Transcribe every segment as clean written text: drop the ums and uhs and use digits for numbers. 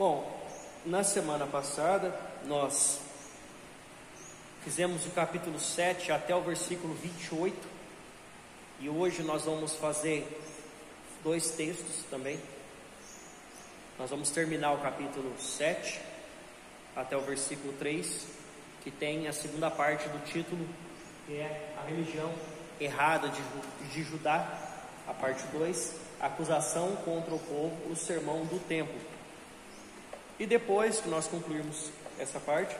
Bom, na semana passada nós fizemos o capítulo 7 até o versículo 28 e hoje nós vamos fazer dois textos também. Nós vamos terminar o capítulo 7 até o versículo 3, que tem a segunda parte do título, que é a religião errada de Judá, a parte 2, acusação contra o povo, o sermão do templo. E depois que nós concluirmos essa parte,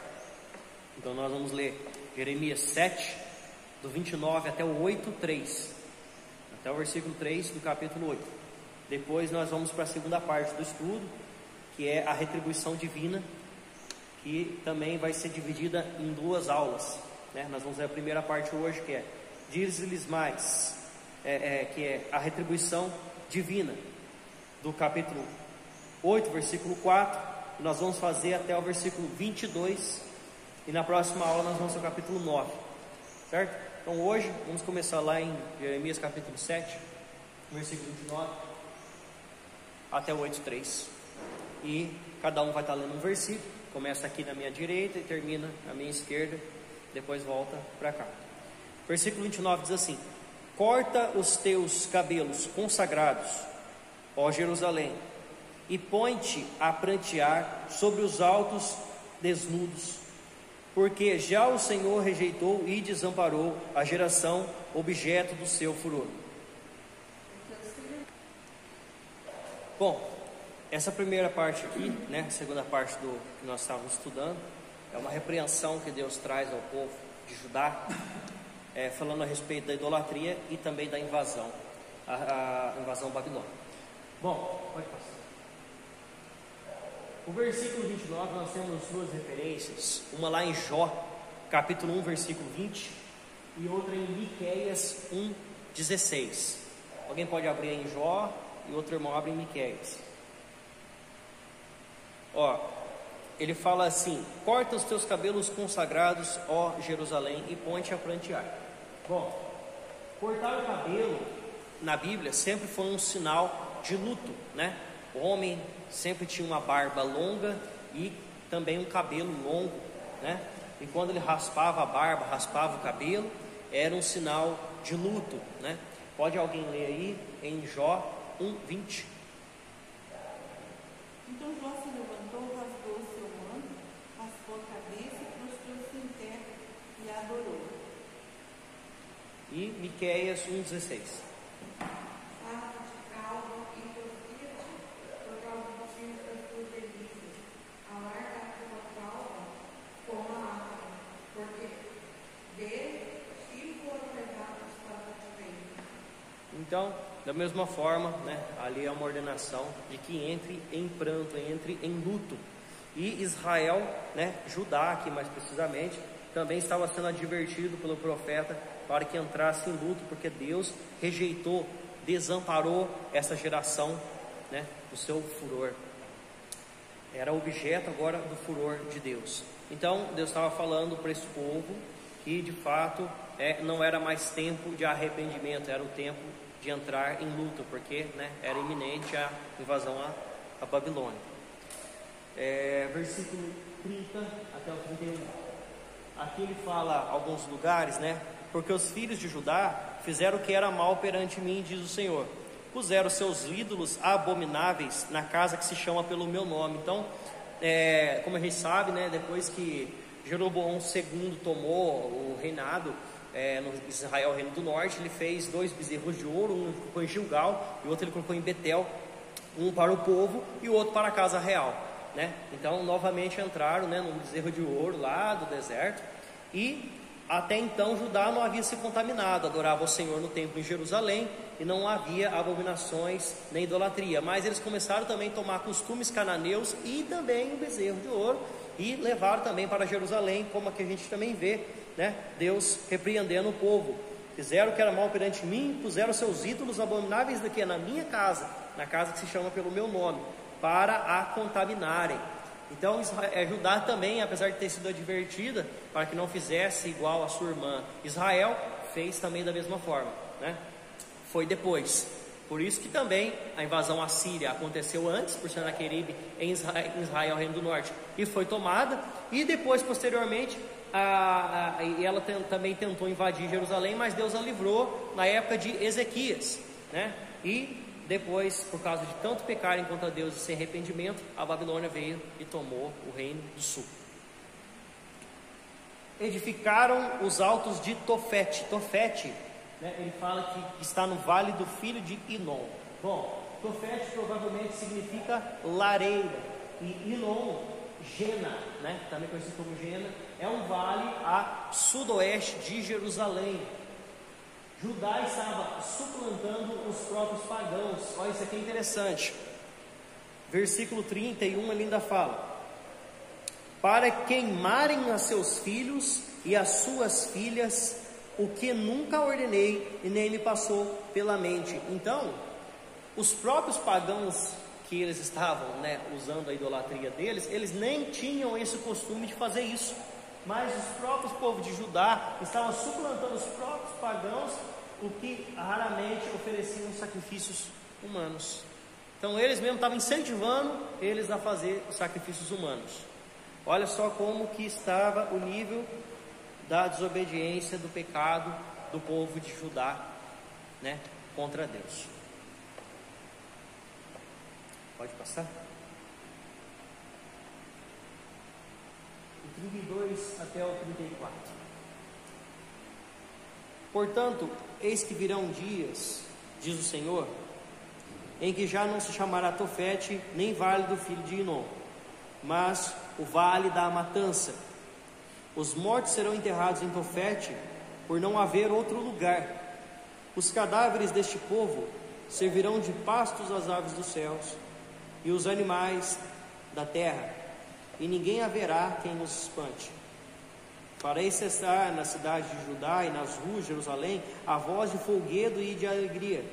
então nós vamos ler Jeremias 7, do 29 até o 8:3, até o versículo 3 do capítulo 8. Depois nós vamos para a segunda parte do estudo, que é a retribuição divina, que também vai ser dividida em duas aulas, né? Nós vamos ver a primeira parte hoje, que é diz-lhes mais, que é a retribuição divina, do capítulo 8, versículo 4, e nós vamos fazer até o versículo 22, e na próxima aula nós vamos ao capítulo 9, certo? Então hoje vamos começar lá em Jeremias capítulo 7, versículo 29 até o 8:3, e cada um vai estar lendo um versículo, começa aqui na minha direita e termina na minha esquerda, depois volta para cá. Versículo 29 diz assim: corta os teus cabelos consagrados, ó Jerusalém, e põe-te a prantear sobre os altos desnudos, porque já o Senhor rejeitou e desamparou a geração objeto do seu furor. Bom, essa primeira parte aqui, né, a segunda parte do que nós estávamos estudando, é uma repreensão que Deus traz ao povo de Judá, falando a respeito da idolatria e também da invasão, a invasão babilônica. Bom, pode passar. O versículo 29 nós temos duas referências, uma lá em Jó, capítulo 1, versículo 20, e outra em Miqueias 1:16. Alguém pode abrir em Jó e outro irmão abre em Miqueias. Ele fala assim: corta os teus cabelos consagrados, ó Jerusalém, e põe-te a prantear. Bom, cortar o cabelo na Bíblia sempre foi um sinal de luto, né? O homem sempre tinha uma barba longa e também um cabelo longo, né? E quando ele raspava a barba, raspava o cabelo, era um sinal de luto, né? Pode alguém ler aí em Jó 1:20? Então Jó se levantou, rasgou o seu manto, raspou a cabeça e prostrou-se em terra e adorou. E Miqueias 1:16. Faça de calma e prostra-te, por causa dos filhos das tuas delícias. Alarga a tua calma como a água, porque dele te foram levados para o cativeiro. Então, da mesma forma, né, ali é uma ordenação de que entre em pranto, entre em luto. E Israel, né, Judá aqui mais precisamente, também estava sendo advertido pelo profeta para que entrasse em luto, porque Deus rejeitou, desamparou essa geração, né, do seu furor. Era objeto agora do furor de Deus. Então Deus estava falando para esse povo que de fato não era mais tempo de arrependimento, era o tempo de entrar em luta, porque, né, era iminente a invasão à Babilônia. Versículo 30 até o 31. Aqui ele fala alguns lugares, né? Porque os filhos de Judá fizeram o que era mal perante mim, diz o Senhor. Puseram seus ídolos abomináveis na casa que se chama pelo meu nome. Então, como a gente sabe, né, depois que Jeroboão II tomou o reinado, no Israel, reino do norte, ele fez 2 bezerros de ouro, um colocou em Gilgal e o outro ele colocou em Betel, um para o povo e o outro para a casa real, né? Então novamente entraram, né, num bezerro de ouro lá do deserto, e até então Judá não havia se contaminado, adorava o Senhor no templo em Jerusalém e não havia abominações nem idolatria, mas eles começaram também a tomar costumes cananeus e também o bezerro de ouro, e levaram também para Jerusalém, como aqui a gente também vê, né, Deus repreendendo o povo. Fizeram o que era mal perante mim, puseram seus ídolos abomináveis daqui na minha casa, na casa que se chama pelo meu nome, para a contaminarem. Então Judá também, apesar de ter sido advertida para que não fizesse igual a sua irmã Israel, fez também da mesma forma, né? Foi depois. Por isso que também a invasão assíria aconteceu antes, por Senaqueribe em Israel, Reino do Norte, e foi tomada, e depois, posteriormente, ela também tentou invadir Jerusalém, mas Deus a livrou na época de Ezequias, né? E depois, por causa de tanto pecarem contra Deus e sem arrependimento, a Babilônia veio e tomou o reino do sul. Edificaram os altos de Tofete. Tofete, né, ele fala que está no vale do filho de Inom. Bom, Tofete provavelmente significa lareira, e Inom, Gena, né, também conhecido como Gena, é um vale a sudoeste de Jerusalém. Judá estava suplantando os próprios pagãos. Olha, isso aqui é interessante. Versículo 31, ele ainda fala: para queimarem a seus filhos e as suas filhas o que nunca ordenei e nem me passou pela mente. Então, os próprios pagãos que eles estavam, né, usando a idolatria deles, eles nem tinham esse costume de fazer isso, mas os próprios povos de Judá estavam suplantando os próprios pagãos, o que raramente ofereciam sacrifícios humanos. Então eles mesmo estavam incentivando eles a fazer os sacrifícios humanos. Olha só como que estava o nível da desobediência, do pecado do povo de Judá, né, contra Deus. Pode passar? O 32 até o 34. Portanto, eis que virão dias, diz o Senhor, em que já não se chamará Tofete, nem vale do filho de Inom, mas o vale da matança. Os mortos serão enterrados em Tofete, por não haver outro lugar. Os cadáveres deste povo servirão de pastos às aves dos céus e os animais da terra, e ninguém haverá quem nos espante. Farei cessar na cidade de Judá e nas ruas de Jerusalém a voz de folguedo e de alegria,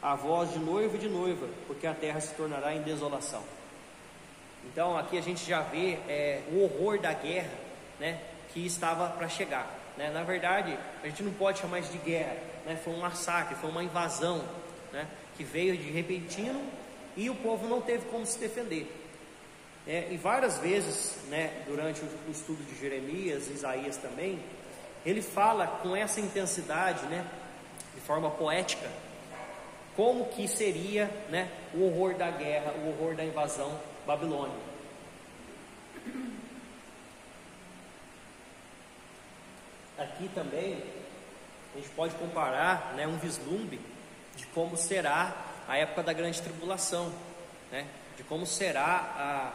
a voz de noivo e de noiva, porque a terra se tornará em desolação. Então aqui a gente já vê o horror da guerra, né, que estava para chegar, né? Na verdade, a gente não pode chamar isso de guerra, né? Foi um massacre, foi uma invasão, né, que veio de repentino e o povo não teve como se defender. E várias vezes, né, durante o estudo de Jeremias, Isaías também, ele fala com essa intensidade, né, de forma poética, como que seria, né, o horror da guerra, o horror da invasão babilônica. Aqui também a gente pode comparar, né, um vislumbre de como será a época da grande tribulação, né, de como será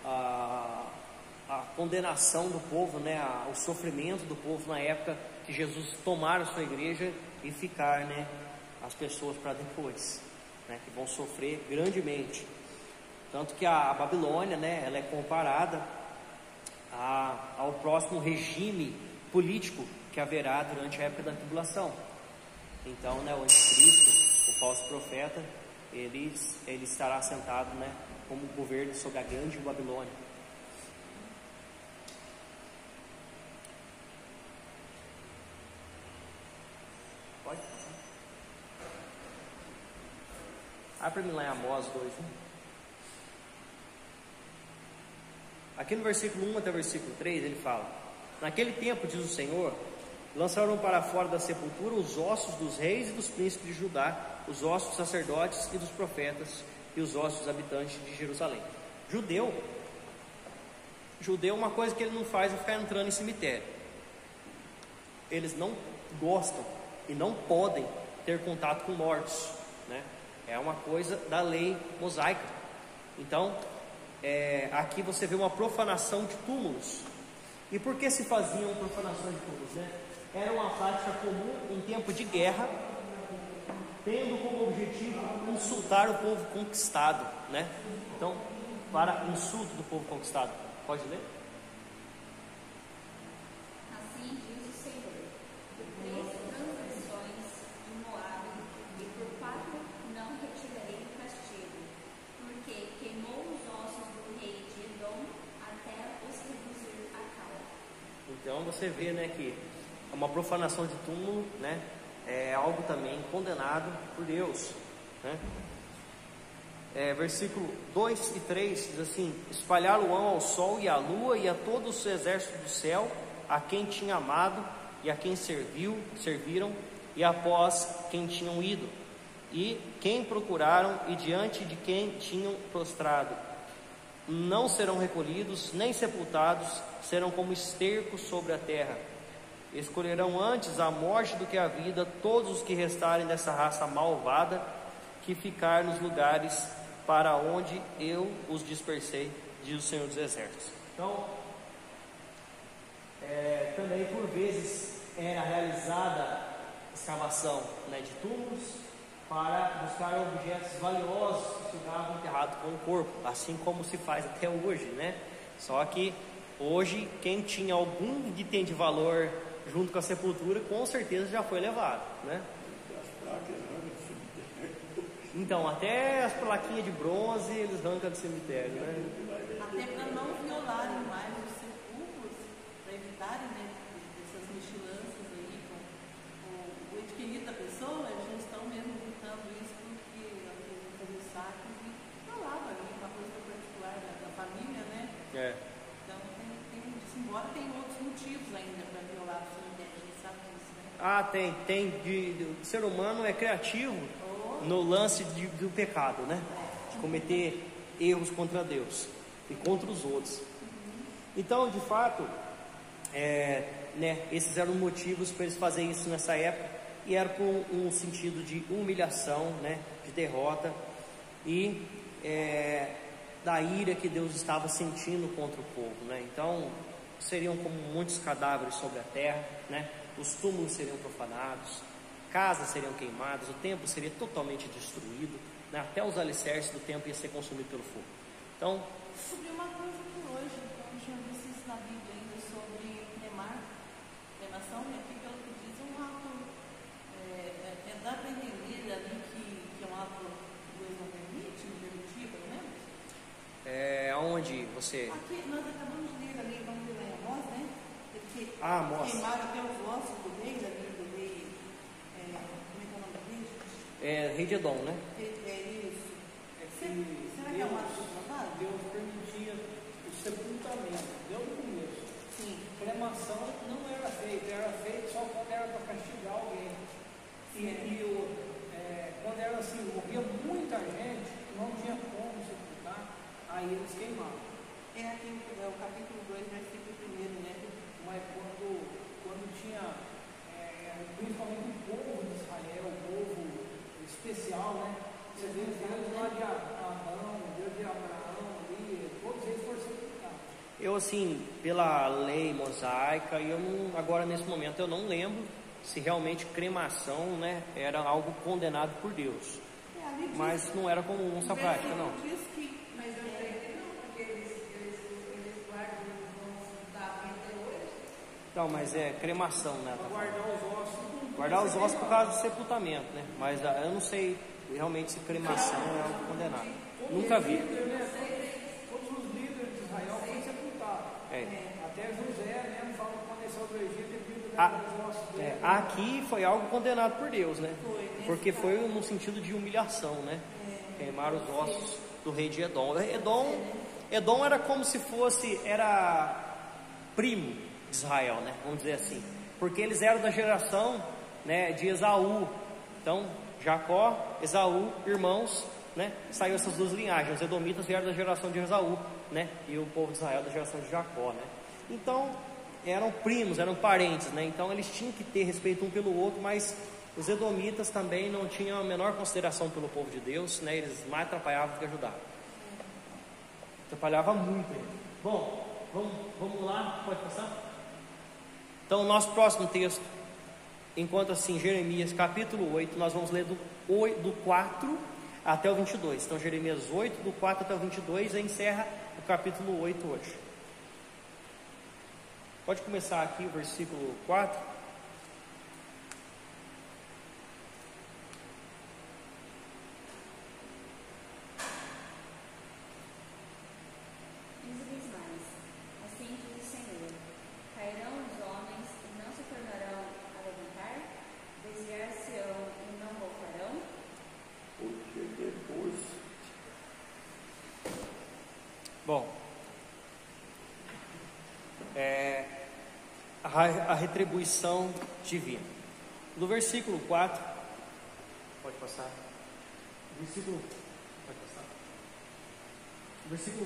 a condenação do povo, né, o sofrimento do povo na época que Jesus tomar a sua igreja e ficar, né, as pessoas para depois, né, que vão sofrer grandemente. Tanto que a Babilônia, né, ela é comparada ao próximo regime político que haverá durante a época da tribulação. Então, né, o anticristo, o falso profeta, ele estará sentado, né, como governo sobre a grande Babilônia. Pode passar. Abre para mim lá em Amós 2, né? Aqui no versículo 1 até o versículo 3 ele fala: naquele tempo, diz o Senhor, lançaram para fora da sepultura os ossos dos reis e dos príncipes de Judá, os ossos dos sacerdotes e dos profetas, e os ossos dos habitantes de Jerusalém. Judeu, uma coisa que ele não faz é ficar entrando em cemitério. Eles não gostam e não podem ter contato com mortos, né? É uma coisa da lei mosaica. Então, aqui você vê uma profanação de túmulos. E por que se faziam profanações de túmulos, né? Era uma prática comum em tempo de guerra, tendo como objetivo insultar o povo conquistado, né? Então, para insulto do povo conquistado. Pode ler? Assim diz o Senhor: 3 transgressões de Moabe, e por 4 não retirarei o castigo, porque queimou os ossos do rei de Edom até os reduzir a cal. Então você vê, né, que é uma profanação de túmulo, né? é algo também condenado por Deus, né? Versículo 2 e 3 diz assim: espalhar-o-ão ao sol e à lua e a todo o exército do céu, a quem tinha amado e a quem serviram, e após quem tinham ido, e quem procuraram e diante de quem tinham prostrado. Não serão recolhidos, nem sepultados, serão como esterco sobre a terra. Escolherão antes a morte do que a vida todos os que restarem dessa raça malvada, que ficar nos lugares para onde eu os dispersei, diz o Senhor dos Exércitos. Então, também por vezes era realizada escavação, né, de túmulos para buscar objetos valiosos que ficavam enterrados com o corpo, assim como se faz até hoje, né? Só que hoje quem tinha algum item de valor junto com a sepultura, com certeza já foi levado, né? Então, até as plaquinhas de bronze eles arrancam do cemitério, né? Até para não violarem mais os sepulcros, para evitarem, né, essas mexilâncias aí com o ente querido da pessoa, eles já estão mesmo evitando isso porque aqueles fazer sacos e falava ali uma coisa particular da família, né? Então, embora tem outros motivos ainda para violar o cemitério, a gente sabe disso, né? Tem. O ser humano é criativo no lance do pecado, né? De cometer erros contra Deus e contra os outros. Então, de fato, né, esses eram motivos para eles fazerem isso nessa época, e era com um sentido de humilhação, né, de derrota e da ira que Deus estava sentindo contra o povo, né? Então, seriam como muitos cadáveres sobre a terra, né? Os túmulos seriam profanados, casas seriam queimadas, o templo seria totalmente destruído, né? Até os alicerces do templo iam ser consumidos pelo fogo. Então, descobri uma coisa que hoje, eu não tinha visto isso na Bíblia ainda, sobre cremação, e aqui pelo que diz um ato, dá para entender ali que é um ato que Deus não permite, não permitia, pelo menos? Aonde você... Aqui nós acabamos de ler ali, vamos ler lá em Amós, né? Porque Amós. queimaram até os ossos do rei, como é que é o nome do rei, gente? Rei de Edom, né? Isso. Será que é um ato profano? Deus permitia o sepultamento, deu no começo. Sim. Cremação não era feito só quando era para castigar alguém. Quando era assim, morria muita gente, não tinha como sepultar, aí eles queimavam. Aqui o capítulo 2, versículo 1, né? Mas quando tinha, principalmente o povo de Israel, o povo especial, né? Você vê Deus lá de Adão, Deus de Abraão, ali, todos eles foram sepultados. Eu, assim, pela lei mosaica, agora nesse momento eu não lembro se realmente cremação, né, era algo condenado por Deus. Mas não era comum essa prática, não. Mas eu creio que não, porque eles guardam os ossos da vida hoje. Então, mas é cremação, né? Para guardar os ossos. Guardar os ossos por causa do sepultamento, né? Mas eu não sei realmente se cremação é algo condenado. Nunca vi. Todos os líderes de Israel foram sepultados. Até José mesmo fala que quando ele saiu do Egito, ele viu os ossos dele. Aqui foi algo condenado por Deus, né? Porque foi no sentido de humilhação, né? Queimar os ossos do rei de Edom. Edom era como se era primo de Israel, né? Vamos dizer assim. Porque eles eram da geração, né, de Esaú. Então, Jacó, Esaú, irmãos, né? Saiu essas duas linhagens. Os edomitas vieram da geração de Esaú, né? E o povo de Israel da geração de Jacó, né? Então, eram primos, eram parentes, né? Então, eles tinham que ter respeito um pelo outro, mas os edomitas também não tinham a menor consideração pelo povo de Deus, né? Eles mais atrapalhavam do que ajudavam. Atrapalhava muito. Bom, vamos lá, pode passar? Então, o nosso próximo texto encontra-se em Jeremias capítulo 8, nós vamos ler do 4 até o 22. Então, Jeremias 8, do 4 até o 22, e encerra o capítulo 8 hoje. Pode começar aqui o versículo 4. Assim diz o Senhor: cairão os homens e não se tornarão a levantar, desviar-se Bom, a retribuição divina. No versículo 4, pode passar. Versículo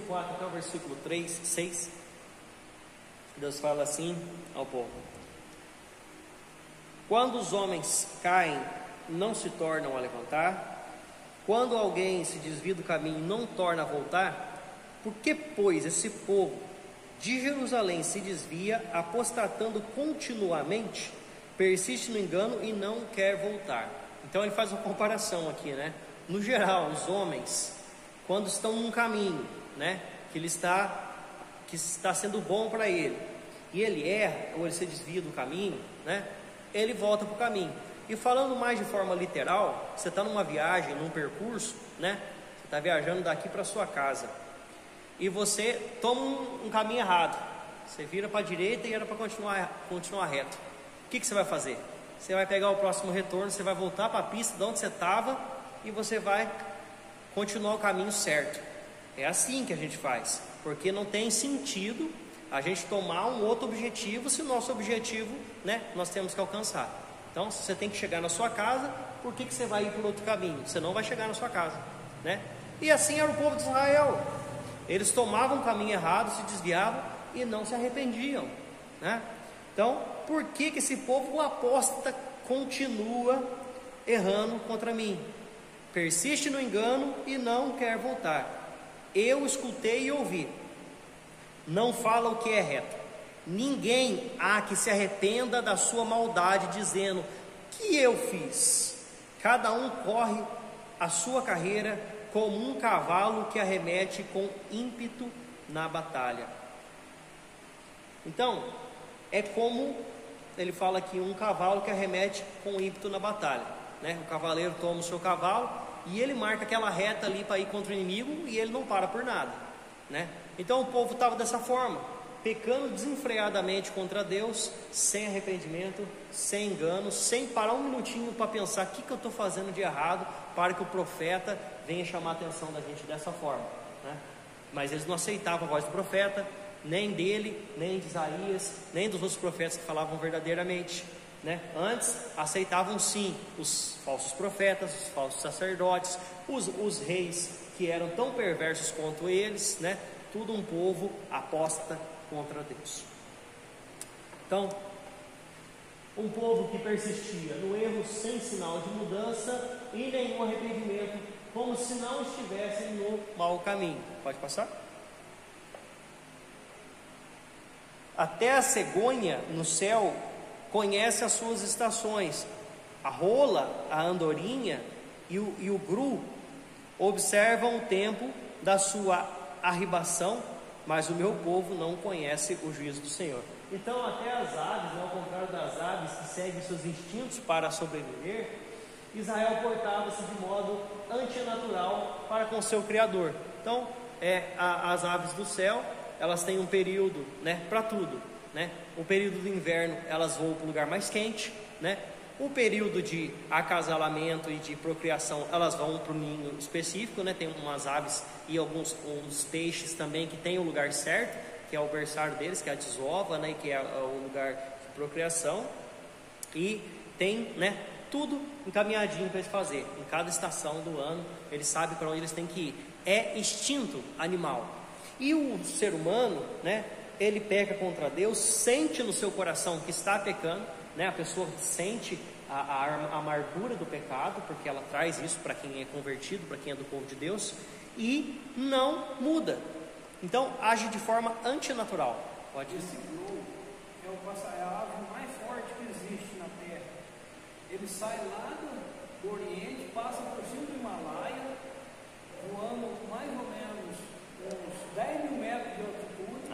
4 até o versículo 6, Deus fala assim ao povo: quando os homens caem, não se tornam a levantar, quando alguém se desvia do caminho, não torna a voltar. Por que, pois, esse povo de Jerusalém se desvia, apostatando continuamente, persiste no engano e não quer voltar? Então ele faz uma comparação aqui, né? No geral, os homens, quando estão num caminho, né, que está sendo bom para ele, e ele erra, ou ele se desvia do caminho, né, ele volta para o caminho. E falando mais de forma literal, você está numa viagem, num percurso, né, você está viajando daqui para sua casa, e você toma um caminho errado, você vira para a direita e era para continuar reto. O que você vai fazer? Você vai pegar o próximo retorno, você vai voltar para a pista de onde você estava, e você vai continuar o caminho certo. É assim que a gente faz, porque não tem sentido a gente tomar um outro objetivo se o nosso objetivo, né, nós temos que alcançar. Então, se você tem que chegar na sua casa, por que você vai ir por outro caminho? Você não vai chegar na sua casa, né? E assim era o povo de Israel. Eles tomavam o caminho errado, se desviavam e não se arrependiam, né? Então, por que esse povo apóstata continua errando contra mim? Persiste no engano e não quer voltar. Eu escutei e ouvi, não fala o que é reto. Ninguém há que se arrependa da sua maldade, dizendo: que eu fiz? Cada um corre a sua carreira como um cavalo que arremete com ímpeto na batalha. Então, é como ele fala aqui, um cavalo que arremete com ímpeto na batalha, né? O cavaleiro toma o seu cavalo e ele marca aquela reta ali para ir contra o inimigo, e ele não para por nada, né? Então o povo estava dessa forma, pecando desenfreadamente contra Deus, sem arrependimento, sem engano, sem parar um minutinho para pensar: o que eu estou fazendo de errado, para que o profeta venha chamar a atenção da gente dessa forma, né? Mas eles não aceitavam a voz do profeta, nem dele, nem de Isaías, nem dos outros profetas que falavam verdadeiramente, né? Antes aceitavam sim os falsos profetas, os falsos sacerdotes, os reis que eram tão perversos quanto eles, né? Tudo um povo apóstata contra Deus. Então, um povo que persistia no erro sem sinal de mudança e nenhum arrependimento, como se não estivessem no mau caminho. Pode passar? Até a cegonha no céu conhece as suas estações, a rola, a andorinha e o gru observam o tempo da sua arribação, mas o meu povo não conhece o juízo do Senhor. Então até as aves, ao contrário das aves que seguem seus instintos para sobreviver, Israel portava-se de modo antinatural para com seu Criador. Então as aves do céu, elas têm um período, né, para tudo, né? O período do inverno elas voam para o lugar mais quente, né? O período de acasalamento e de procriação elas vão para o ninho específico, né? Tem umas aves e uns peixes também que tem o lugar certo, que é o berçário deles, que é a desova, né? Que é o lugar de procriação. E tem, né, tudo encaminhadinho para eles fazer. Em cada estação do ano eles sabem para onde eles têm que ir. É instinto animal. E o ser humano, né, ele peca contra Deus, sente no seu coração que está pecando, né? A pessoa sente a amargura do pecado, porque ela traz isso para quem é convertido, para quem é do povo de Deus, e não muda. Então age de forma antinatural. Pode Esse gru é a ave mais forte que existe na terra. Ele sai lá do Oriente, passa por cima do Himalaia, voando mais ou menos uns 10 mil metros de altitude,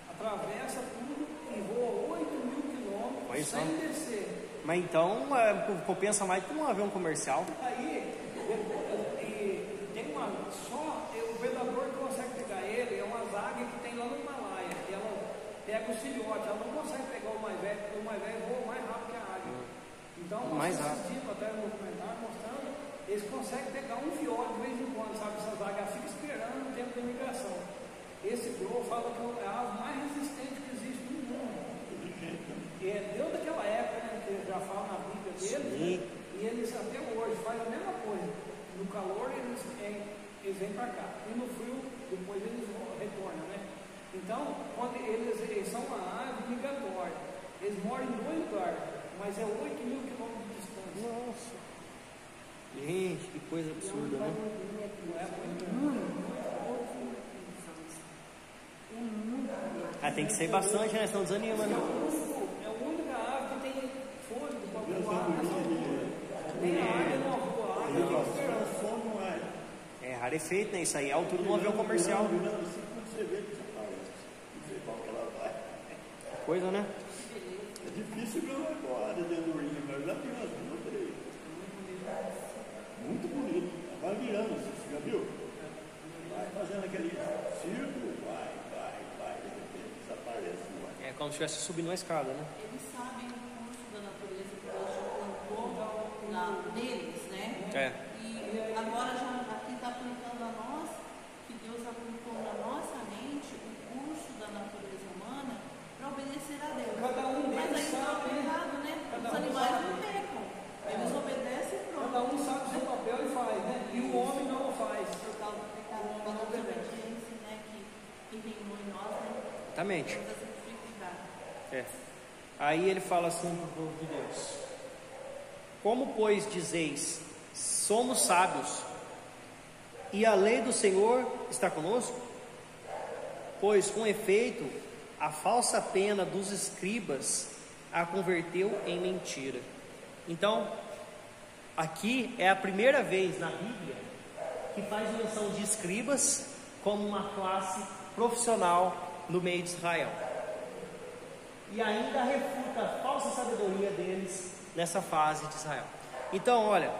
atravessa tudo e voa 8 mil quilômetros sem descer. Mas então compensa mais que um avião comercial. Aí tem o predador que consegue pegar ele, é uma águia que tem lá no Himalaia, e ela pega o filhote, ela não consegue pegar o mais velho, porque o mais velho voa mais rápido que a águia. Então nós assistimos até no documentário mostrando, eles conseguem pegar um filhote de vez em quando, sabe? Essas águias ficam esperando o tempo da migração. esse grão fala que é a ave mais resistente que existe no mundo. E é Deus daquela época, né, que já fala na Bíblia deles, né, e eles até hoje fazem a mesma coisa. No calor eles vêm para cá, e no frio depois eles retornam, né? Então, quando eles são uma ave migratória, eles moram em 2 lugares, mas é 8.000 quilômetros de distância. Nossa. Gente, que coisa absurda, né? Ah, tem que ser bastante, né? Senão desanima, né? É a única ave que tem fôlego para voar nessa altura. Nem a águia não voa, a águia tem esperança. É rarefeito, né? Isso aí é a altura de um avião comercial. Coisa, né? É difícil ver uma corda de andorinha, mas já tem umas 2 ou 3. Muito bonito. Vai virando, você já viu? Vai fazendo aquele círculo, vai, de repente desaparece. É como se estivesse subindo uma escada, né? Eles sabem o curso da natureza que Deus já plantou neles, né? É. E agora já aqui está aplicando a nós, que Deus aplicou na nossa mente o curso da natureza humana para obedecer a Deus. Cada um Mas deles aí está sabe, né? aplicado, né? Cada Os um animais sabe. não pecam, eles obedecem e pronto. Cada um sabe o seu papel e faz, né? E o homem não o faz. Por causa do pecado, da desobediência, né? Que reinou em nós, né? Exatamente. Todas as dificuldades. É. Aí ele fala assim para o povo de Deus: como, pois, dizeis, somos sábios, e a lei do Senhor está conosco? Pois, com efeito, a falsa pena dos escribas a converteu em mentira. Então, aqui é a primeira vez na Bíblia que faz menção de escribas como uma classe profissional no meio de Israel. E ainda refuta a falsa sabedoria deles nessa fase de Israel. Então, olha,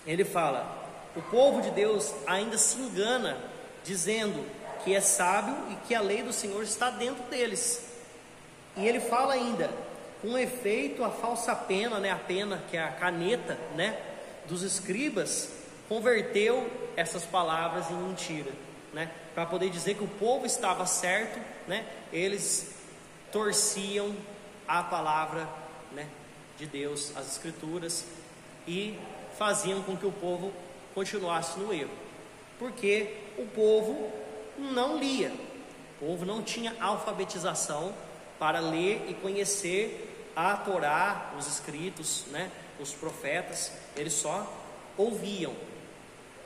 ele fala: o povo de Deus ainda se engana dizendo que é sábio e que a lei do Senhor está dentro deles. E ele fala ainda: com efeito, a falsa pena, né, a pena que é a caneta, né, dos escribas, converteu essas palavras em mentira, né, para poder dizer que o povo estava certo, né, eles torciam a palavra, né, de Deus, as escrituras, e faziam com que o povo continuasse no erro, porque o povo não lia, o povo não tinha alfabetização para ler e conhecer a Torá, os escritos, né, os profetas, eles só ouviam.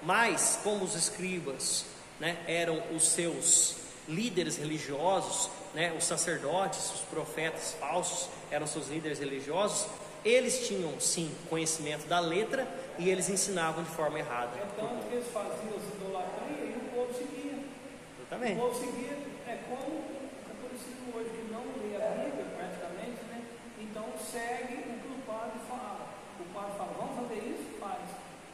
Mas como os escribas, né, eram os seus líderes religiosos, né, os sacerdotes, os profetas falsos eram seus líderes religiosos, eles tinham sim conhecimento da letra e eles ensinavam de forma errada. Então, o que eles faziam as idolatrias e o povo seguia. Exatamente. O povo seguia, é como o catolicismo hoje, que não lê a Bíblia praticamente, né? Então segue o que o padre fala. O padre fala, vamos fazer isso? Faz.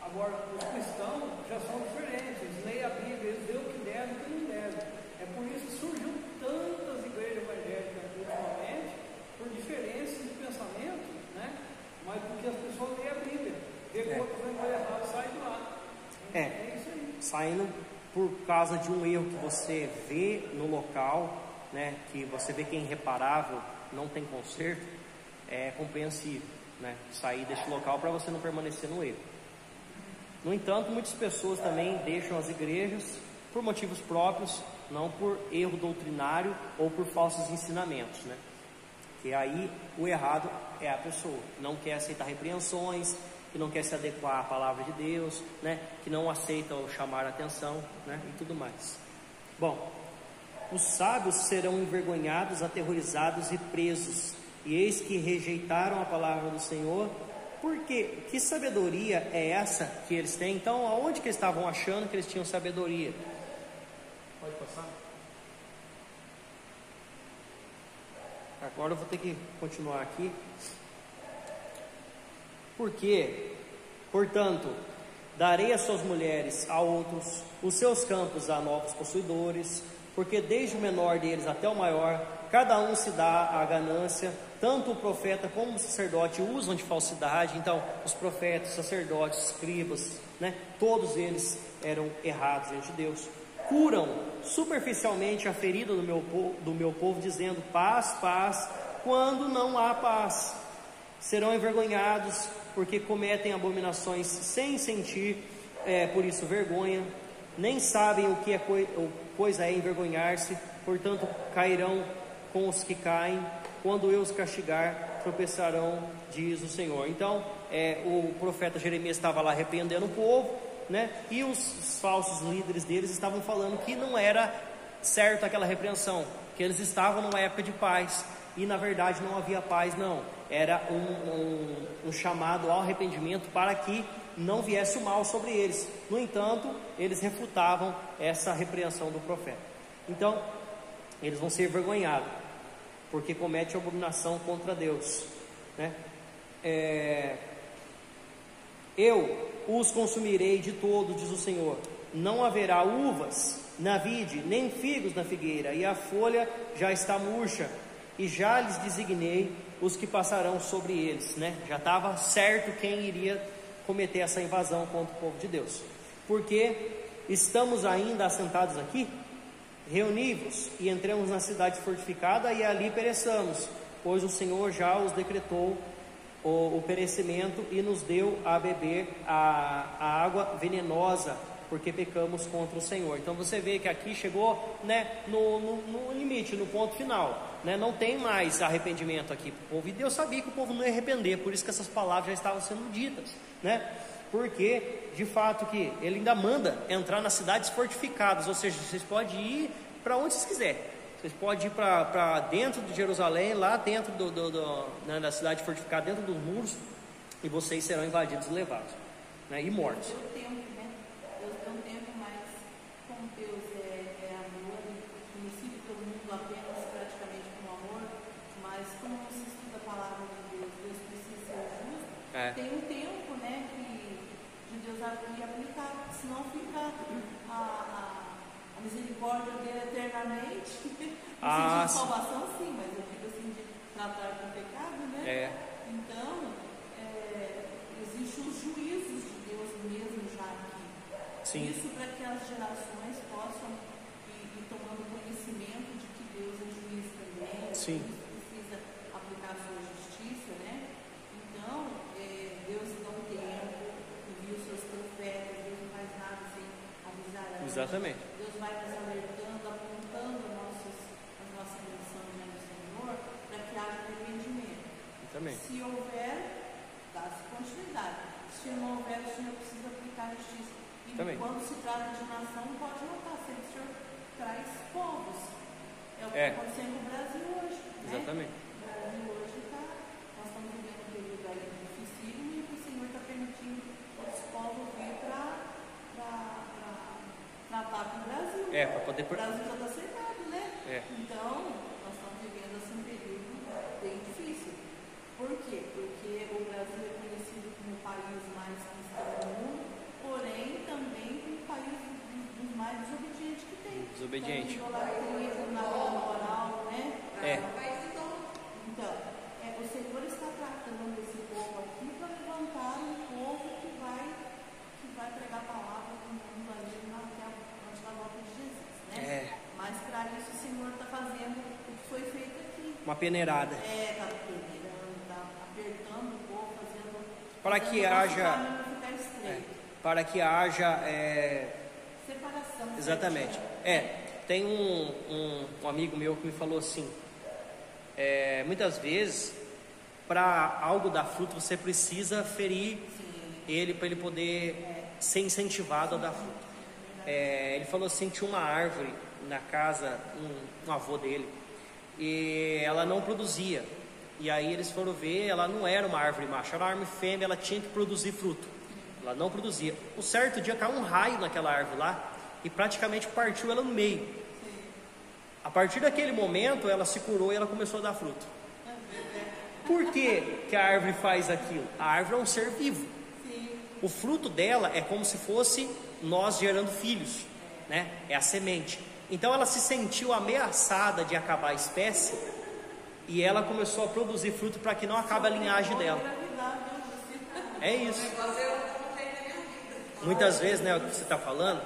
Agora, os cristãos já são diferentes, eles leem a Bíblia, eles veem o que deve e o que não deve. É por isso que surgiu tantas igrejas evangélicas ultimamente, por diferenças de pensamento, né? Mas porque as pessoas leem a Bíblia, vê que o outro vai errado, sai de lá. É isso aí. Saindo por causa de um erro que você vê no local, né, que você vê que é irreparável, não tem conserto, é compreensível, né, sair deste local para você não permanecer no erro. No entanto, muitas pessoas também deixam as igrejas por motivos próprios, não por erro doutrinário ou por falsos ensinamentos, né? Que aí o errado é a pessoa, não quer aceitar repreensões, que não quer se adequar à palavra de Deus, né? Que não aceita o chamar a atenção, né? E tudo mais. Bom, os sábios serão envergonhados, aterrorizados e presos, e eis que rejeitaram a palavra do Senhor. Porque que sabedoria é essa que eles têm? Então, aonde que eles estavam achando que eles tinham sabedoria? Pode passar? Agora eu vou ter que continuar aqui. Porque, portanto, darei as suas mulheres a outros, os seus campos a novos possuidores, porque desde o menor deles até o maior, cada um se dá a ganância, tanto o profeta como o sacerdote usam de falsidade. Então, os profetas, sacerdotes, escribas, né, todos eles eram errados diante de Deus. curam superficialmente a ferida do meu povo, dizendo paz, paz, quando não há paz. Serão envergonhados, porque cometem abominações sem sentir, por isso, vergonha. Nem sabem o que coisa é envergonhar-se, portanto cairão com os que caem. Quando eu os castigar, tropeçarão, diz o Senhor. Então, o profeta Jeremias estava lá repreendendo o povo, né? E os falsos líderes deles estavam falando que não era certo aquela repreensão, que eles estavam numa época de paz, e na verdade não havia paz, não. Era um chamado ao arrependimento para que não viesse o mal sobre eles. No entanto, eles refutavam essa repreensão do profeta. Então, eles vão ser envergonhados, porque comete abominação contra Deus, né? Eu os consumirei de todo, diz o Senhor. Não haverá uvas na vide, nem figos na figueira, e a folha já está murcha, e já lhes designei os que passarão sobre eles, né? Já estava certo quem iria cometer essa invasão contra o povo de Deus. Porque estamos ainda assentados aqui? Reuni-vos e entremos na cidade fortificada e ali pereçamos, pois o Senhor já os decretou o perecimento e nos deu a beber a água venenosa, porque pecamos contra o Senhor. Então você vê que aqui chegou, né, no limite, no ponto final, né? Não tem mais arrependimento aqui para o povo, e Deus sabia que o povo não ia arrepender, por isso que essas palavras já estavam sendo ditas, né? Porque de fato que ele ainda manda entrar nas cidades fortificadas, ou seja, vocês podem ir para onde vocês quiserem. Vocês podem ir para dentro de Jerusalém, lá dentro né, da cidade fortificada, dentro dos muros, e vocês serão invadidos e levados, né, e mortos. Deus tem um tempo, mas como Deus é amor, e inicia todo mundo apenas praticamente com amor, mas como não se estuda a palavra de Deus, Deus precisa ser justo. Tem um tempo, né, de Deus aplicar, senão fica a misericórdia dele eternamente. No sentido de salvação, sim, mas eu digo assim, de tratar com pecado, né? Então, existem os juízos de Deus mesmo já aqui. Sim. Isso para que as gerações possam ir tomando conhecimento de que Deus é juiz também. Sim. Precisa aplicar a sua justiça, né? Então, Deus dá um tempo, envia os seus profetas, Deus não faz nada sem avisar a gente. Exatamente. Deus vai nos alertando, apontando as nossas menções no Senhor, para que haja arrependimento. Exatamente. Se houver, dá-se continuidade. Se não houver, o Senhor precisa aplicar a justiça. E quando se trata de nação, pode notar, sempre o Senhor traz povos. É o que está acontecendo no Brasil hoje. Exatamente. Né? O Brasil hoje nós estamos vivendo um período aí difícil, e o Senhor está permitindo os povos vir para tratar com o Brasil. Para poder... O Brasil já está cercado, né? Então, nós estamos vivendo assim um período bem difícil. Por quê? Porque o Brasil é conhecido como o país mais cristão do mundo, porém também como o país dos mais desobedientes que tem. Desobediente. Então, na vida moral, né? Então, o Senhor está tratando esse povo aqui para levantar um povo que vai pregar a palavra para o mundo ali até a volta de Jesus, né? Mas para isso o Senhor está fazendo o que foi feito aqui. Uma peneirada. Está peneirando, está apertando o povo, fazendo para que haja separação. Exatamente. Tem um amigo meu que me falou assim, muitas vezes para algo dar fruto você precisa ferir ele para ele poder ser incentivado a dar fruto. Ele falou assim, tinha uma árvore na casa, um avô dele, e ela não produzia. E aí eles foram ver, ela não era uma árvore macho, era uma árvore fêmea, ela tinha que produzir fruto. Ela não produzia. Um certo dia caiu um raio naquela árvore lá e praticamente partiu ela no meio. A partir daquele momento ela se curou e ela começou a dar fruto. Por que a árvore faz aquilo? A árvore é um ser vivo. O fruto dela é como se fosse nós gerando filhos, né? É a semente. Então ela se sentiu ameaçada de acabar a espécie e ela começou a produzir fruto para que não acabe a linhagem dela. É isso. Muitas vezes, né, o que você está falando,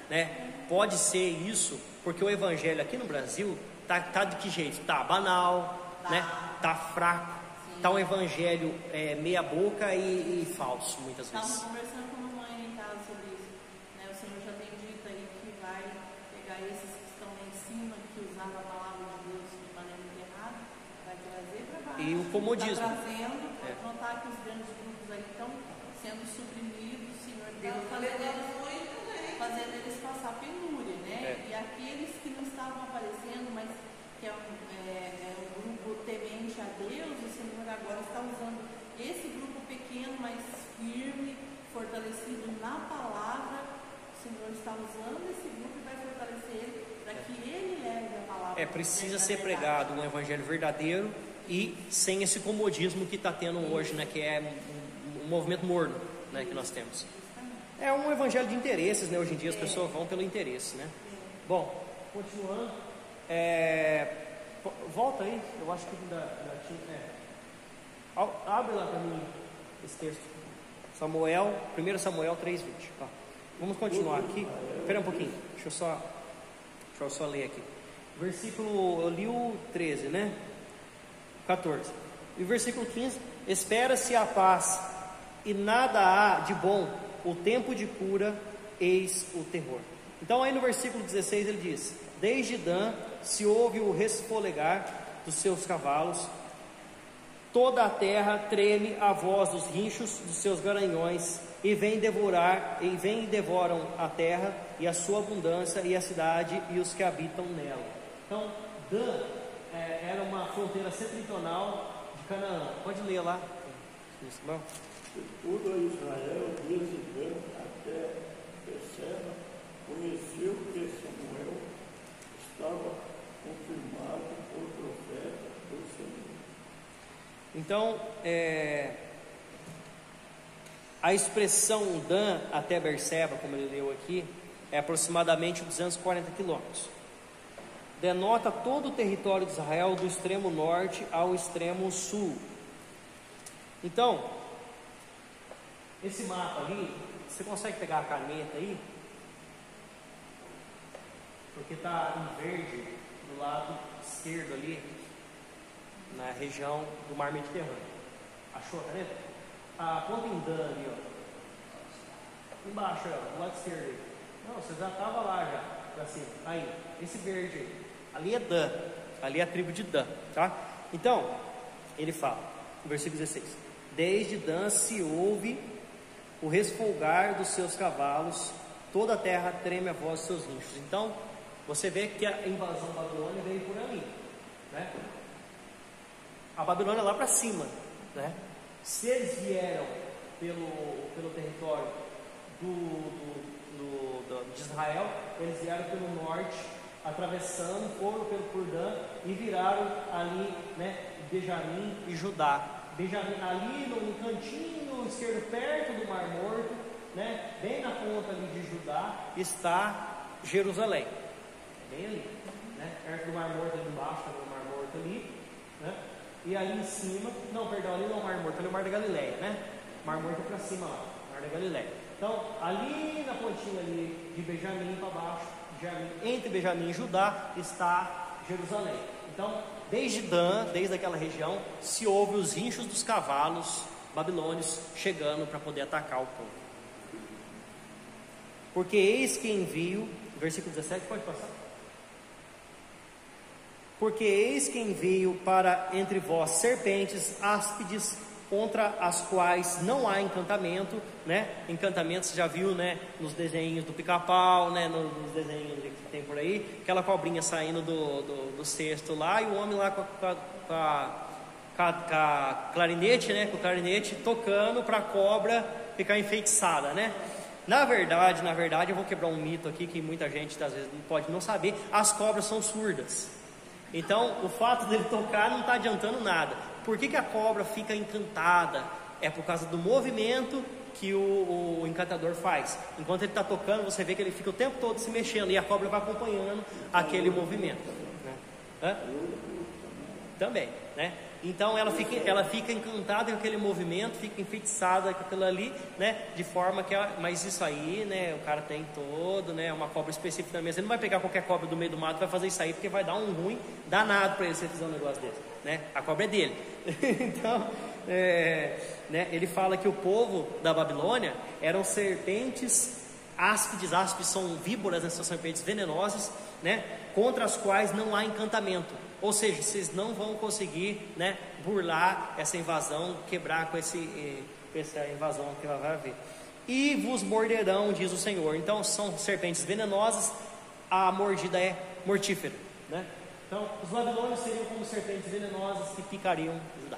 né? pode ser isso, porque o evangelho aqui no Brasil tá de que jeito? Tá banal, né? Tá fraco, tá um evangelho meia boca e falso muitas vezes. Estávamos conversando com a mamãe em casa sobre isso, né? O Senhor já tem dito aí que vai pegar esses que estão lá em cima, que usavam a palavra de Deus de maneira errada, vai trazer para baixo. E o comodismo. Está trazendo, pode notar que os grandes grupos aí estão sendo suprimidos, o Senhor está fazendo eles passar penúria, né? E aqueles que não estavam aparecendo, mas que é um grupo temente a Deus, o Senhor agora está usando esse grupo pequeno, mas firme, fortalecido na palavra. O Senhor está usando esse grupo e vai fortalecer ele para que ele leve a palavra. Precisa ser pregado um evangelho verdadeiro e sem esse comodismo que está tendo hoje, né? Que é um movimento morno, né? Que nós temos. É um evangelho de interesses, né? Hoje em dia as pessoas vão pelo interesse, né? Bom, continuando. Volta aí, eu acho que abre lá para mim esse texto. 1 Samuel 3:20. Vamos continuar aqui. Espera um pouquinho, deixa eu só ler aqui. Versículo, eu li o 13, né? 14. E o versículo 15: espera-se a paz, e nada há de bom, o tempo de cura, eis o terror. Então aí no versículo 16 ele diz: desde Dan se ouve o resfolegar dos seus cavalos, toda a terra treme à voz dos rinchos dos seus garanhões, e vem e devoram a terra e a sua abundância, e a cidade e os que habitam nela. Então Dan era uma fronteira setentrional de Canaã. Pode ler lá. Tudo Israel, desde Dan até Berseba, conheceu que Samuel estava confirmado por profeta do Senhor. Então, a expressão Dan até Berseba, como ele leu aqui, é aproximadamente 240 quilômetros. Denota todo o território de Israel, do extremo norte ao extremo sul. Então, esse mapa ali, você consegue pegar a caneta aí? Porque está em verde do lado esquerdo ali, na região do mar Mediterrâneo. Achou a caneta? Aponta em Dan ali, ó. Embaixo, ó, do lado esquerdo aí. Não, você já estava lá já, pra cima. Aí, esse verde aí. Ali é Dan, ali é a tribo de Dan, tá? Então, ele fala, no versículo 16: desde Dan se ouve o resfolgar dos seus cavalos, toda a terra treme a voz dos seus rinchos. Então, você vê que a invasão babilônica veio por ali, né? A Babilônia lá para cima, né? Se eles vieram pelo território de Israel, eles vieram pelo norte, atravessando, foram pelo Jordão e viraram ali, né, Benjamim e Judá. Benjamim, ali no cantinho esquerdo, perto do Mar Morto, né, bem na ponta ali de Judá, está Jerusalém. Bem ali, né, perto do Mar Morto, ali embaixo, tá o Mar Morto ali, né, e ali em cima, não, perdão, ali não é o Mar Morto, ali é o Mar da Galileia, né, Mar Morto é para cima lá, Mar da Galileia. Então, ali na pontinha ali de Benjamim para baixo, entre Benjamim e Judá, está Jerusalém. Então, desde Dan, desde aquela região, se ouve os rinchos dos cavalos babilônios chegando para poder atacar o povo. Porque eis que envio, versículo 17, pode passar? Porque eis que envio para entre vós serpentes áspides, contra as quais não há encantamento, né? Encantamento você já viu, né? Nos desenhos do Pica-Pau, né? Nos desenhos que tem por aí, aquela cobrinha saindo do cesto lá, e o homem lá com a clarinete, né? Com o clarinete tocando para a cobra ficar enfeitiçada, né? Na verdade, eu vou quebrar um mito aqui que muita gente às vezes pode não saber. As cobras são surdas. Então, o fato dele tocar não está adiantando nada. Por que a cobra fica encantada? É por causa do movimento que o encantador faz. Enquanto ele está tocando, você vê que ele fica o tempo todo se mexendo, e a cobra vai acompanhando aquele movimento, né? Também, né? Então ela fica encantada com aquele movimento, fica enfeitiçada com aquilo ali, né? De forma que, mas isso aí, né? O cara tem todo, né? Uma cobra específica da mesa. Ele não vai pegar qualquer cobra do meio do mato e vai fazer isso aí, porque vai dar um ruim danado para ele se ele fizer um negócio desse, né? A cobra é dele. Então, né? Ele fala que o povo da Babilônia eram serpentes áspides. Áspides são víboras, né? São serpentes venenosas, né? Contra as quais não há encantamento. Ou seja, vocês não vão conseguir, né, burlar essa invasão, quebrar com essa invasão que vai haver. E vos morderão, diz o Senhor. Então são serpentes venenosas, a mordida é mortífera, né? Então os babilônios seriam como serpentes venenosas que picariam Judá.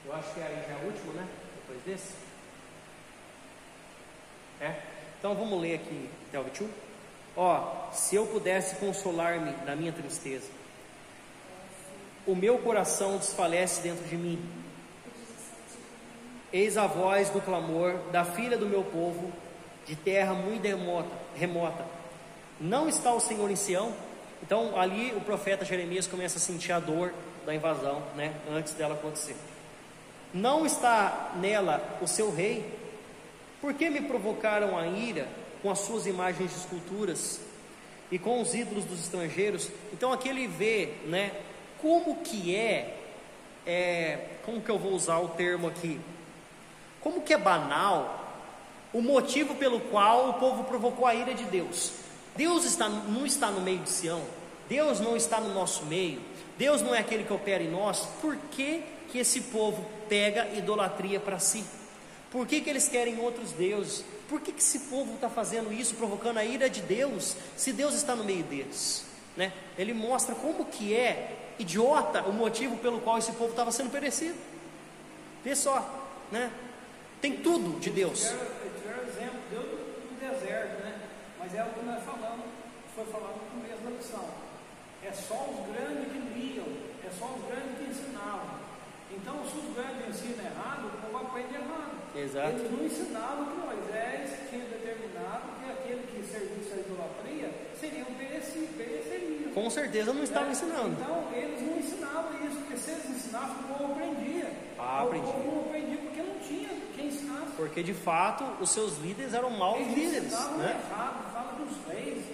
Eu acho que aí já é o último, né? Depois desse. Então vamos ler aqui até o 21. Se eu pudesse consolar-me na minha tristeza, o meu coração desfalece dentro de mim. Eis a voz do clamor da filha do meu povo, de terra muito remota. Não está o Senhor em Sião? Então ali o profeta Jeremias começa a sentir a dor da invasão, né, antes dela acontecer. Não está nela o seu rei? Por que me provocaram a ira com as suas imagens de esculturas e com os ídolos dos estrangeiros? Então aqui ele vê, né, como que como que eu vou usar o termo aqui? Como que é banal o motivo pelo qual o povo provocou a ira de Deus. Deus não está no meio de Sião, Deus não está no nosso meio, Deus não é aquele que opera em nós. Por que que esse povo pega idolatria para si? Por que que eles querem outros deuses? Por que que esse povo está fazendo isso, provocando a ira de Deus, se Deus está no meio deles, né? Ele mostra como que é idiota o motivo pelo qual esse povo estava sendo perecido. Vê só, né? Tem tudo de Deus. Tiveram exemplo, Deus no deserto, né? Mas é o que nós falamos, foi falado no começo da lição. É só os grandes que liam, é só os grandes que ensinavam. Então, se os grandes ensinam errado, o povo aprende errado. Exato. Eles não ensinavam que Moisés tinha determinado que aquele que servisse a idolatria seriam pereceriam. Com certeza não estava ensinando. Então, eles não ensinavam isso, porque se eles ensinassem, o povo aprendia. Aprendia. O povo não aprendia porque não tinha quem ensinasse. Porque de fato os seus líderes eram maus líderes, ensinavam né? errado, fala dos reis,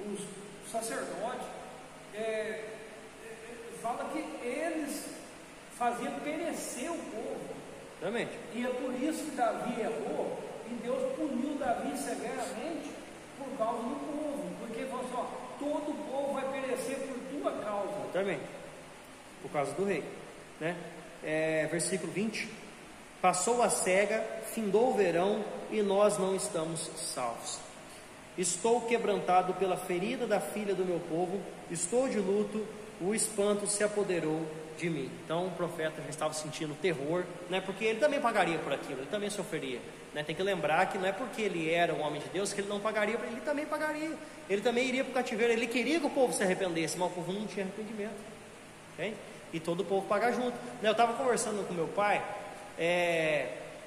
os sacerdotes, fala que eles faziam perecer o povo. Realmente. E é por isso que Davi errou, e Deus puniu Davi severamente por causa do povo, porque ele falou assim, todo o povo vai perecer por tua causa. Também, por causa do rei, né? Versículo 20: passou a cega, findou o verão, e nós não estamos salvos. Estou quebrantado pela ferida da filha do meu povo, estou de luto, o espanto se apoderou de mim. Então o profeta já estava sentindo terror, né? Porque ele também pagaria por aquilo, ele também sofreria, né? Tem que lembrar que não é porque ele era um homem de Deus que ele não pagaria, ele também pagaria, ele também iria para o cativeiro, ele queria que o povo se arrependesse, mas o povo não tinha arrependimento, okay? E todo o povo paga junto. Eu estava conversando com meu pai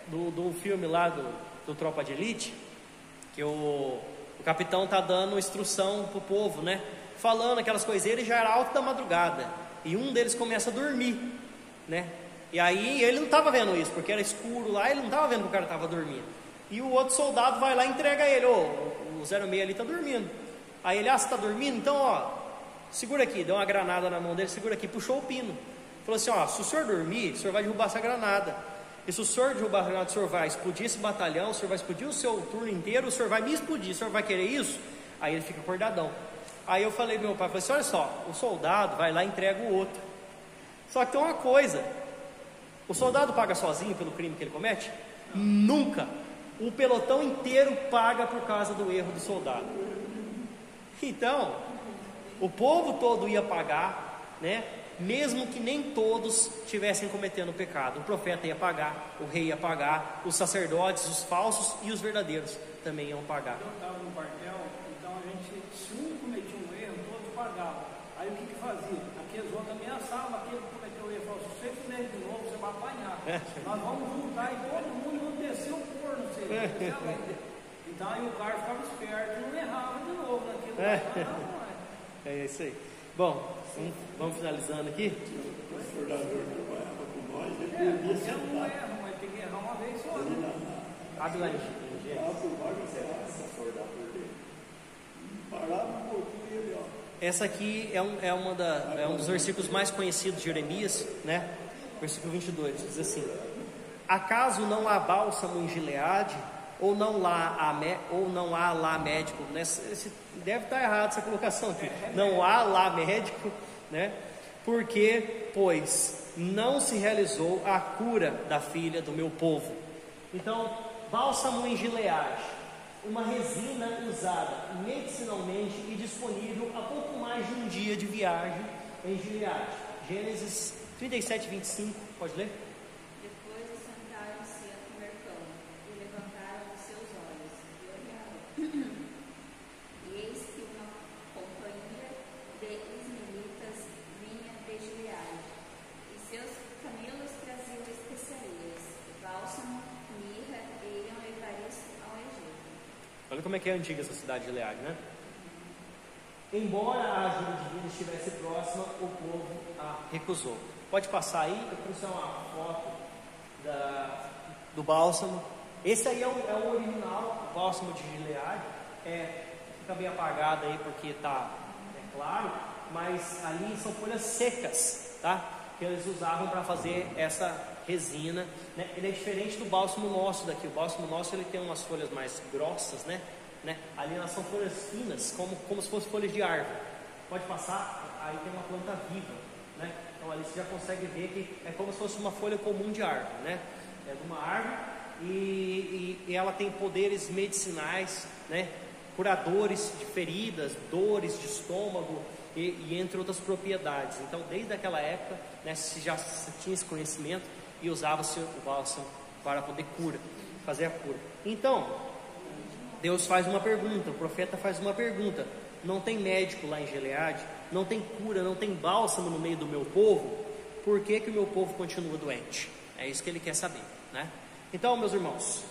do filme lá do Tropa de Elite, que o capitão está dando instrução para o povo, né? Falando aquelas coiseiras, já era alto da madrugada, e um deles começa a dormir, né? E aí ele não estava vendo isso, porque era escuro lá, ele não estava vendo que o cara estava dormindo. E o outro soldado vai lá e entrega ele, o 06 ali está dormindo. Aí ele, você está dormindo? Então segura aqui, deu uma granada na mão dele, segura aqui, puxou o pino. Falou assim, se o senhor dormir, o senhor vai derrubar essa granada. E se o senhor derrubar a granada, o senhor vai explodir esse batalhão, o senhor vai explodir o seu turno inteiro, o senhor vai me explodir, o senhor vai querer isso? Aí ele fica acordadão. Aí eu falei pro meu pai, falei assim, olha só, o soldado vai lá e entrega o outro. Só que tem uma coisa, o soldado paga sozinho pelo crime que ele comete? Nunca. O pelotão inteiro paga por causa do erro do soldado. Então, o povo todo ia pagar, né? Mesmo que nem todos estivessem cometendo pecado. O profeta ia pagar, o rei ia pagar, os sacerdotes, os falsos e os verdadeiros também iam pagar. Eu estava no quartel, então se um cometia um erro, todos pagavam. Aí o que fazia? Aqueles outros ameaçavam aquele que cometeu o erro, falavam, se você fizer de novo, você vai apanhar. Nós vamos juntar e todo mundo descer o forno, descer a lenda. Então aí o cara ficava esperto e não errava de novo naquilo. É isso aí. Bom, vamos finalizando aqui. O soldador trabalhava com nós, ele Qualquer dormia um sentado. erra, mas tem que errar uma vez só. Ali Né? Abre lá em parava um pouquinho ali, ó. Essa aqui é um dos versículos mais conhecidos de Jeremias, né? Versículo 22, diz assim: acaso não há bálsamo em Gileade, ou não há lá médico? Deve estar errado essa colocação aqui. Não há lá médico, né? Porque, pois, não se realizou a cura da filha do meu povo. Então, bálsamo em Gileade, uma resina usada medicinalmente e disponível a pouco mais de um dia de viagem em Gileade. Gênesis 37, 25, pode ler? Depois assentaram-se a comer pão, e levantaram os seus olhos, e olharam. E eis que uma companhia de ismaelitas vinha de Gileade, e seus camelos traziam especiarias, bálsamo, mirra, e iam levar isso ao Egito. Olha como é que é antiga essa cidade de Gileade, né? Embora a ajuda divina estivesse próxima, o povo a recusou. Pode passar aí, eu trouxe uma foto do bálsamo. Esse aí é o original, o bálsamo de Gileade. Fica bem apagado aí porque está claro, mas ali são folhas secas, tá? Que eles usavam para fazer essa resina, né? Ele é diferente do bálsamo nosso daqui. O bálsamo nosso ele tem umas folhas mais grossas, né? Ali elas são folhas finas, como se fossem folhas de árvore. Pode passar, aí tem uma planta viva, né? Então ali você já consegue ver que é como se fosse uma folha comum de árvore, né? É de uma árvore e ela tem poderes medicinais, né? Curadores de feridas, dores de estômago e entre outras propriedades. Então desde aquela época, né, se já tinha esse conhecimento e usava-se o bálsamo para poder fazer a cura. Então Deus faz uma pergunta, o profeta faz uma pergunta: não tem médico lá em Gileade? Não tem cura, não tem bálsamo no meio do meu povo? Por que o meu povo continua doente? É isso que ele quer saber, né? Então, meus irmãos,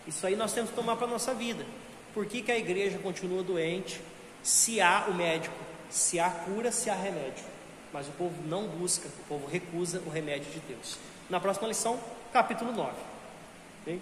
isso aí nós temos que tomar para a nossa vida. Por que a igreja continua doente? Se há o médico, se há cura, se há remédio. Mas o povo não busca, o povo recusa o remédio de Deus. Na próxima lição, capítulo 9. Okay?